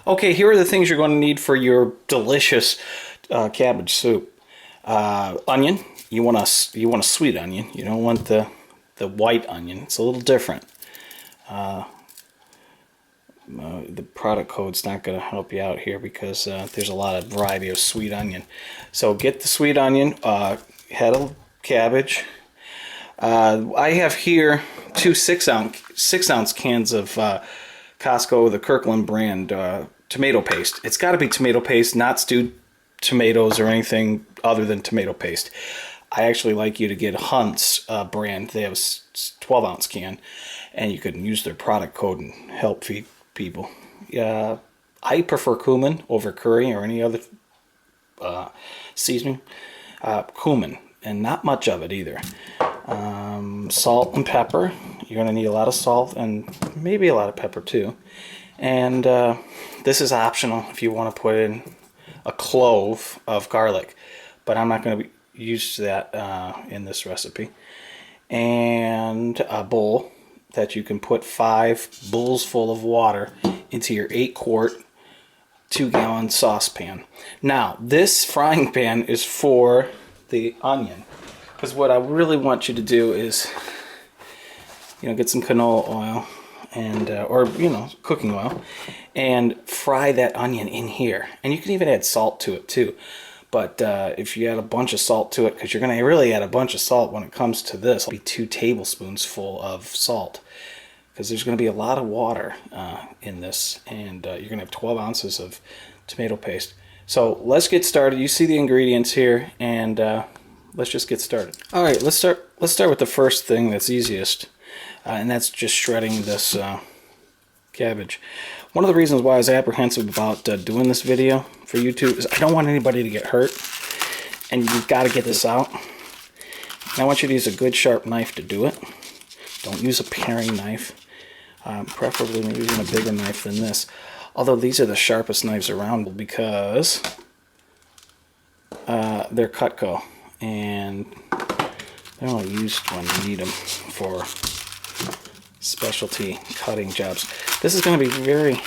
Okay, here are the things you're going to need for your delicious cabbage soup. Onion. You want a sweet onion. You don't want the white onion. It's a little different. The product code's not going to help you out here because there's a lot of variety of sweet onion. So get the sweet onion, head of cabbage. I have here two 6-ounce cans of Costco, the Kirkland brand tomato paste. It's got to be tomato paste, not stewed tomatoes or anything other than tomato paste. I actually like you to get Hunt's brand. They have a 12-ounce can, and you can use their product code and help feed people. I prefer cumin over curry or any other seasoning. Cumin, and not much of it either. Salt and pepper. You're going to need a lot of salt and maybe a lot of pepper too. And this is optional if you want to put in a clove of garlic, but I'm not going to use that in this recipe. And a bowl that you can put 5 bowls full of water into your 8-quart 2-gallon saucepan. Now, this frying pan is for the onion, because what I really want you to do is, get some canola oil and or cooking oil, and fry that onion in here. And you can even add salt to it too. But if you add a bunch of salt to it, because you're going to really add a bunch of salt when it comes to this, it'll be 2 tablespoons full of salt, because there's going to be a lot of water in this, and you're going to have 12 ounces of tomato paste. So let's get started. You see the ingredients here, and let's just get started. All right, let's start with the first thing that's easiest, and that's just shredding this cabbage. One of the reasons why I was apprehensive about doing this video for YouTube is I don't want anybody to get hurt, and you've got to get this out. And I want you to use a good sharp knife to do it. Don't use a paring knife. Preferably using a bigger knife than this. Although these are the sharpest knives around because they're Cutco, and they're only used when you need them for specialty cutting jobs. This is going to be very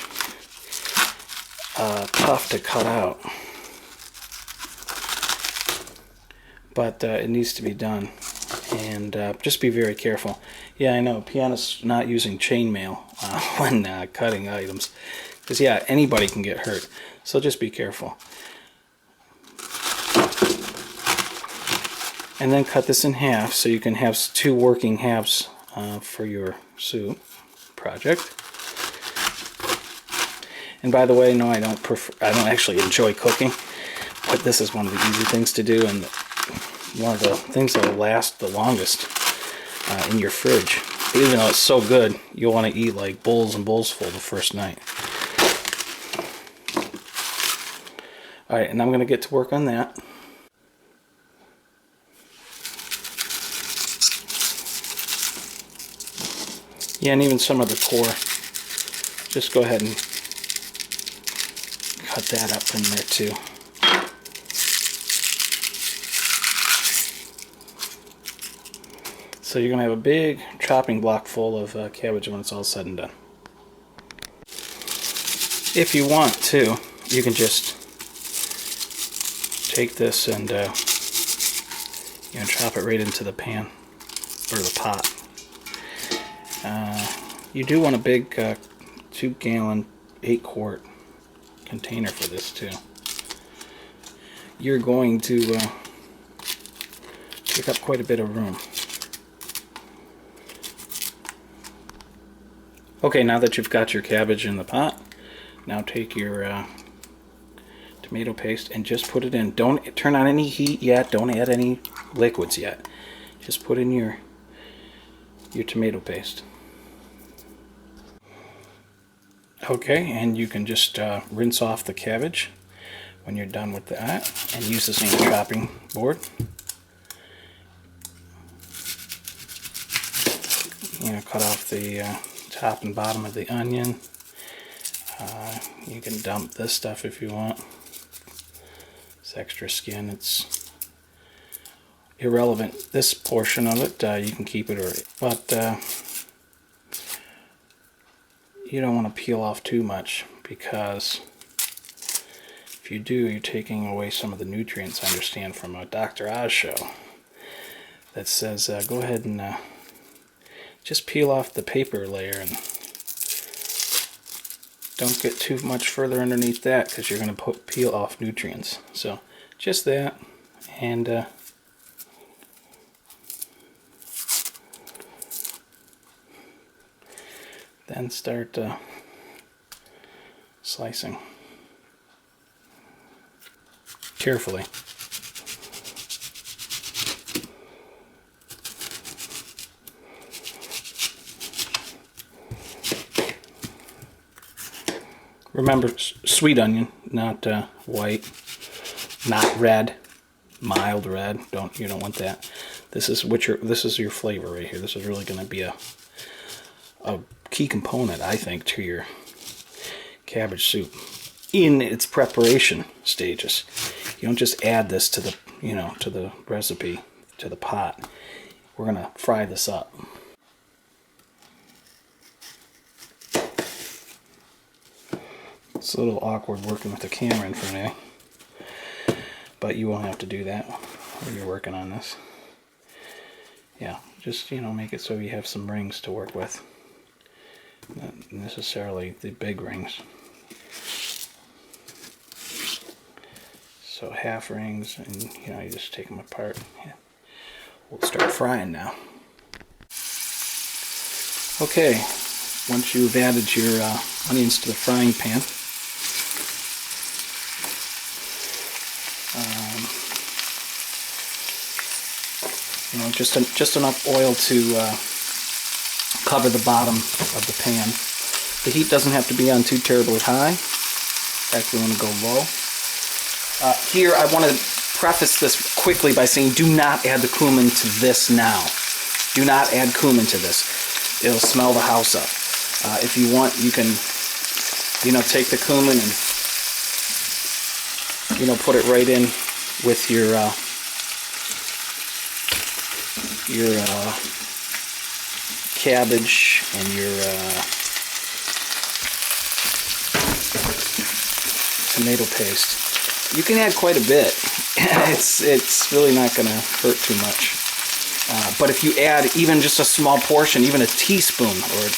tough to cut out, but it needs to be done, and just be very careful. Yeah, I know, pianists not using chainmail when cutting items, because yeah, anybody can get hurt, so just be careful. And then cut this in half so you can have 2 working halves for your soup project. And by the way, no, I don't actually enjoy cooking, but this is one of the easy things to do, and one of the things that will last the longest in your fridge. Even though it's so good, you'll want to eat like bowls and bowls full the first night. Alright, and I'm going to get to work on that. Yeah, and even some of the core. Just go ahead and cut that up in there too. So you're going to have a big chopping block full of cabbage when it's all said and done. If you want to, you can just take this and chop it right into the pan or the pot. You do want a big 2-gallon 8-quart container for this too. You're going to take up quite a bit of room. Okay, now that you've got your cabbage in the pot, now take your tomato paste and just put it in. Don't turn on any heat yet. Don't add any liquids yet. Just put in your tomato paste. Okay, and you can just rinse off the cabbage when you're done with that, and use the same chopping board. Cut off the top and bottom of the onion. You can dump this stuff if you want. It's extra skin. It's irrelevant. This portion of it, you can keep it, but you don't want to peel off too much, because if you do, you're taking away some of the nutrients. I understand from a Dr. Oz show that says go ahead and just peel off the paper layer and don't get too much further underneath that, because you're going to peel off nutrients. So just that, and then start slicing carefully. Remember, sweet onion, not white, not red, mild red. You don't want that. This is your flavor right here. This is really going to be a key component, I think, to your cabbage soup in its preparation stages. You don't just add this to the to the recipe, to the pot. We're going to fry this up. It's a little awkward working with the camera in front of you, but you won't have to do that when you're working on this. Yeah, just make it so you have some rings to work with, not necessarily the big rings. So half rings, and you just take them apart. Yeah. We'll start frying now. Okay, once you've added your onions to the frying pan, just enough oil to cover the bottom of the pan. The heat doesn't have to be on too terribly high. Actually, want to go low. Here, I want to preface this quickly by saying, do not add the cumin to this now. Do not add cumin to this. It'll smell the house up. If you want, you can, take the cumin and, put it right in with your cabbage and your tomato paste. You can add quite a bit. It's really not going to hurt too much. But if you add even just a small portion, even a teaspoon or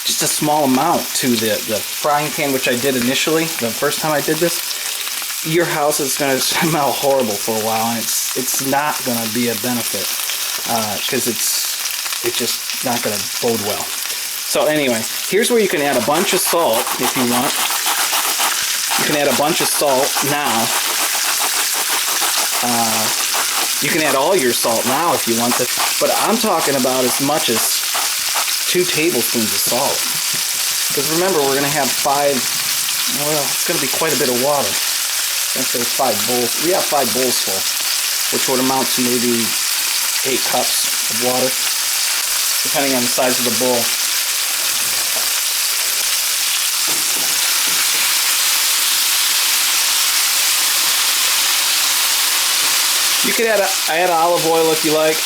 just a small amount to the frying pan, which I did initially, the first time I did this, your house is going to smell horrible for a while, and it's not going to be a benefit, because it's just not going to bode well. So anyway, here's where you can add a bunch of salt if you want. You can add a bunch of salt now. You can add all your salt now if you want to, but I'm talking about as much as 2 tablespoons of salt. Because remember, we're going to have it's going to be quite a bit of water. I'm going to say 5 bowls. We have 5 bowls full, which would amount to maybe 8 cups of water, depending on the size of the bowl. You could add olive oil if you like.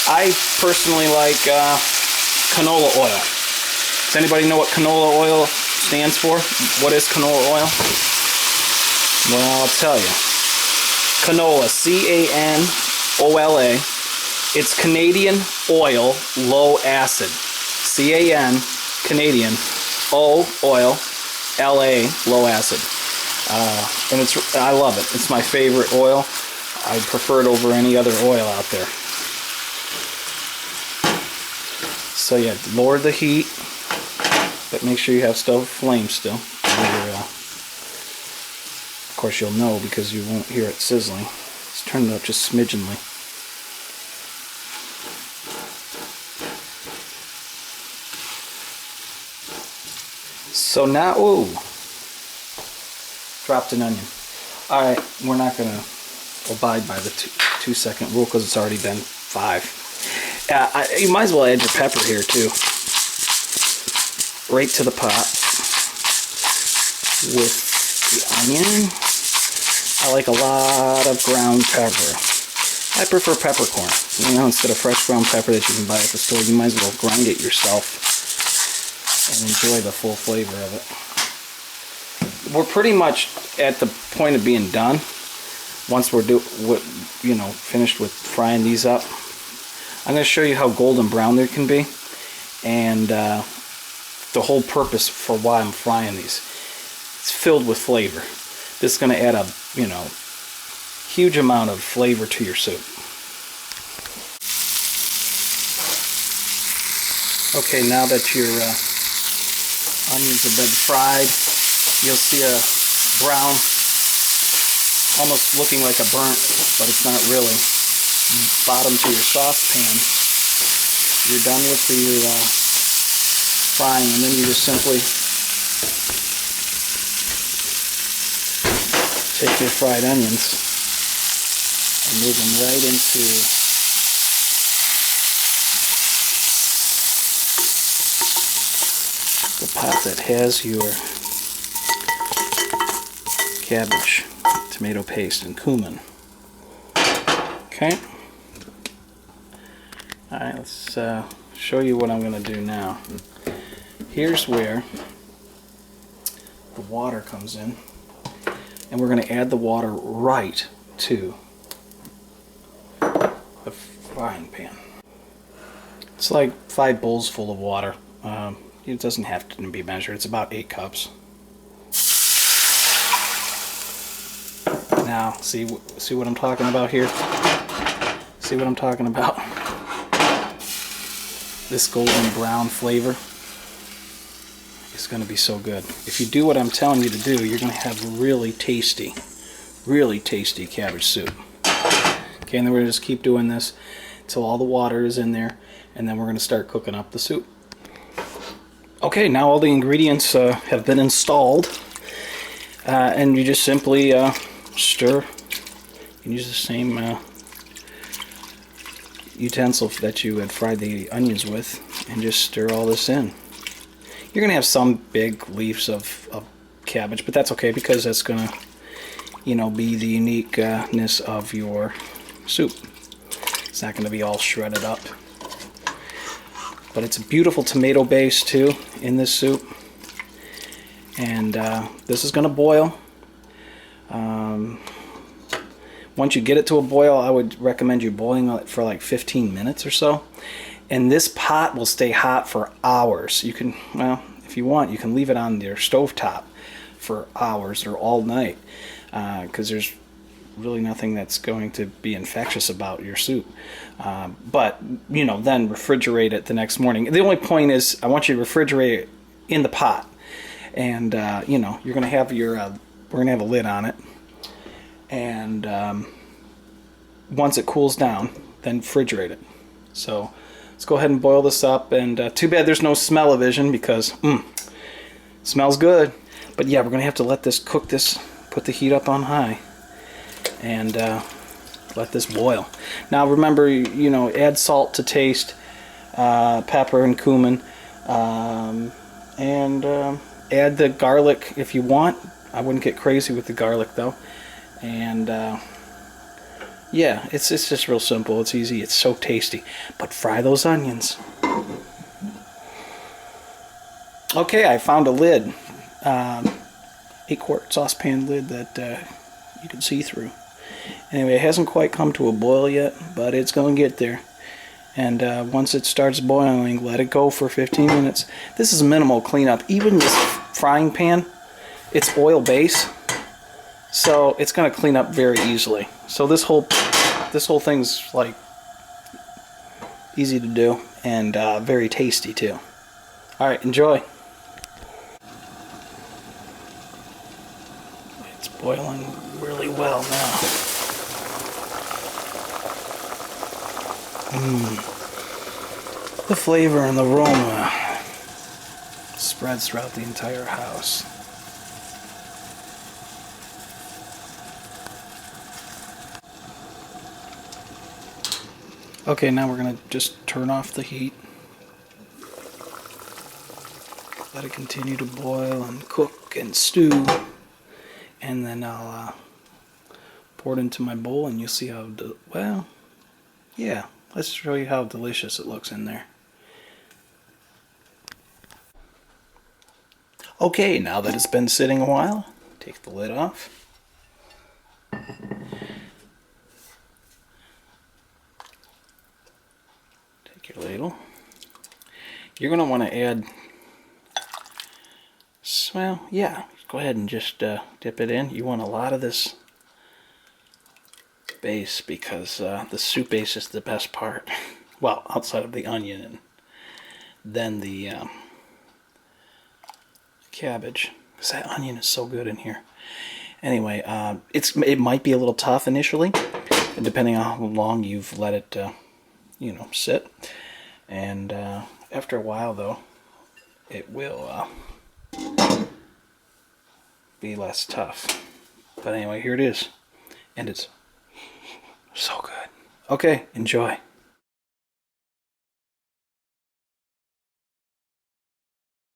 I personally like canola oil. Does anybody know what canola oil stands for? What is canola oil? Well, I'll tell you. Canola, C-A-N-O-L-A. It's Canadian oil, low acid. C-A-N, Canadian, O, oil, L-A, low acid. And I love it. It's my favorite oil. I prefer it over any other oil out there. So yeah, lower the heat, but make sure you have stove flame still. Of course you'll know because you won't hear it sizzling. Let's turn it up just smidgenly. So now, dropped an onion. Alright, we're not going to abide by the 2-second rule because it's already been 5. You might as well add your pepper here too. Right to the pot with the onion. I like a lot of ground pepper. I prefer peppercorn. Instead of fresh ground pepper that you can buy at the store, you might as well grind it yourself. and enjoy the full flavor of it. We're pretty much at the point of being done. Once we're finished with frying these up, I'm going to show you how golden brown they can be, and the whole purpose for why I'm frying these. It's filled with flavor. This is going to add a huge amount of flavor to your soup. Okay, now that your onions have been fried, you'll see a brown, almost looking like a burnt, but it's not really, bottom to your saucepan. You're done with the frying, and then you just simply take your fried onions and move them right into the pot that has your cabbage, tomato paste, and cumin. Okay. Alright, let's show you what I'm going to do now. Here's where the water comes in, and we're going to add the water right to the frying pan. It's like 5 bowls full of water. It doesn't have to be measured. It's about 8 cups. Now, see what I'm talking about here? See what I'm talking about? This golden brown flavor is going to be so good. If you do what I'm telling you to do, you're going to have really tasty cabbage soup. Okay, and then we're going to just keep doing this until all the water is in there, and then we're going to start cooking up the soup. Okay, now all the ingredients have been installed, and you just simply stir. You can use the same utensil that you had fried the onions with, and just stir all this in. You're going to have some big leaves of cabbage, but that's okay, because that's going to, be the uniqueness of your soup. It's not going to be all shredded up. But it's a beautiful tomato base too in this soup, and this is going to boil. Once you get it to a boil, I would recommend you boiling it for like 15 minutes or so, and this pot will stay hot for hours. You can, well, if you want, you can leave it on your stovetop for hours or all night, because there's really nothing that's going to be infectious about your soup. But then refrigerate it the next morning. The only point is, I want you to refrigerate it in the pot, and you're going to have your we're going to have a lid on it, and once it cools down, then refrigerate it. So let's go ahead and boil this up, and too bad there's no smell-o-vision, because smells good. But yeah, we're going to have to let this cook this, put the heat up on high, and let this boil. Now remember, add salt to taste, pepper and cumin, and add the garlic if you want. I wouldn't get crazy with the garlic though. And yeah, it's just real simple. It's easy. It's so tasty. But fry those onions. Okay, I found a lid, 8-quart saucepan lid that you can see through. Anyway, it hasn't quite come to a boil yet, but it's going to get there. And once it starts boiling, let it go for 15 minutes. This is minimal cleanup. Even this frying pan, it's oil base, so it's going to clean up very easily. So this whole thing's like easy to do, and very tasty too. All right, enjoy. It's boiling really well now. The flavor and the aroma spreads throughout the entire house. Okay, now we're going to just turn off the heat. Let it continue to boil and cook and stew. And then I'll pour it into my bowl, and you'll see how, well, yeah, let's show you how delicious it looks in there. Okay, now that it's been sitting a while, take the lid off. Take your ladle. You're going to want to add, well, yeah, go ahead and just dip it in. You want a lot of this base because the soup base is the best part. Well, outside of the onion and then the cabbage. Because that onion is so good in here. Anyway, it might be a little tough initially, depending on how long you've let it, sit. And after a while, though, it will be less tough. But anyway, here it is. And it's so good. Okay, enjoy.